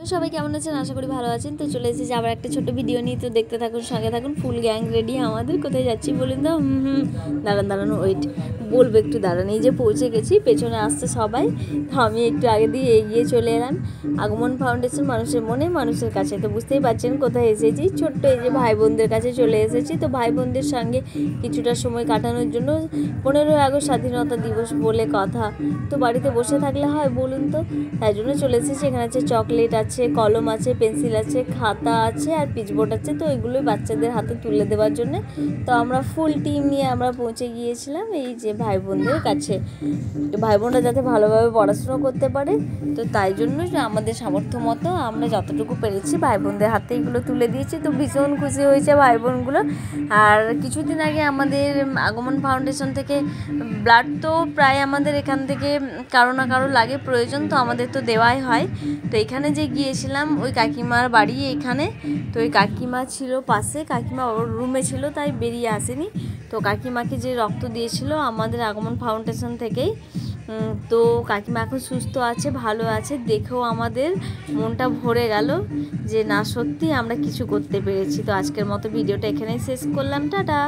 সবাই কেমন আছেন? আশা করি ভালো আছেন। তো চলে এসেছি আবার একটা ছোট্ট ভিডিও নিয়ে। তো দেখতে থাকুন, সঙ্গে থাকুন। ফুল গ্যাং রেডি আমাদের। কোথায় যাচ্ছি বলুন তো? দাঁড়ান ওয়েট, বলবো একটু দাঁড়ান। এই যে পৌঁছে গেছি, পেছনে আসছে সবাই। তো আমি একটু আগে দিয়ে এগিয়ে চলে এলাম। আগমন ফাউন্ডেশন, মানুষের মনে মানুষের কাছে। তো বুঝতেই পারছেন কোথায় এসেছি। ছোট্ট এই যে ভাই বোনদের কাছে চলে এসেছি। তো ভাই বোনদের সঙ্গে কিছুটা সময় কাটানোর জন্য 15ই আগস্ট স্বাধীনতা দিবস বলে কথা। তো বাড়িতে বসে থাকলে হয় বলুন তো? তাই জন্য চলে এসেছি। এখানে আছে চকলেট আছে, কলম আছে, পেন্সিল আছে, খাতা আছে আর পিচবোর্ড আছে। তো এগুলোই বাচ্চাদের হাতে তুলে দেওয়ার জন্য তো আমরা ফুল টিম নিয়ে আমরা পৌঁছে গিয়েছিলাম এই যে ভাই বোনদের কাছে। ভাই বোনরা যাতে ভালোভাবে পড়াশুনো করতে পারে, তো তাই জন্য আমাদের সামর্থ্য মতো আমরা যতটুকু পেরেছি ভাই বোনদের হাতে এগুলো তুলে দিয়েছি। তো ভীষণ খুশি হয়েছে ভাই বোনগুলো। আর কিছুদিন আগে আমাদের আগমন ফাউন্ডেশন থেকে ব্লাড তো প্রায় আমাদের এখান থেকে কারো না কারো লাগে প্রয়োজন, তো আমাদের তো দেওয়াই হয়। তো এখানে যে গিয়েছিলাম ওই কাকিমার বাড়ি এখানে, তো ওই কাকিমা ছিল পাশে, কাকিমা ওর রুমে ছিল তাই বেরিয়ে আসেনি। তো কাকিমাকে যে রক্ত দিয়েছিল আমাদের আগমন ফাউন্ডেশন থেকেই, তো কাকিমা এখন সুস্থ আছে, ভালো আছে। দেখেও আমাদের মনটা ভরে গেল যে না, সত্যি আমরা কিছু করতে পেরেছি। তো আজকের মতো ভিডিওটা এখানেই শেষ করলাম। টাটা।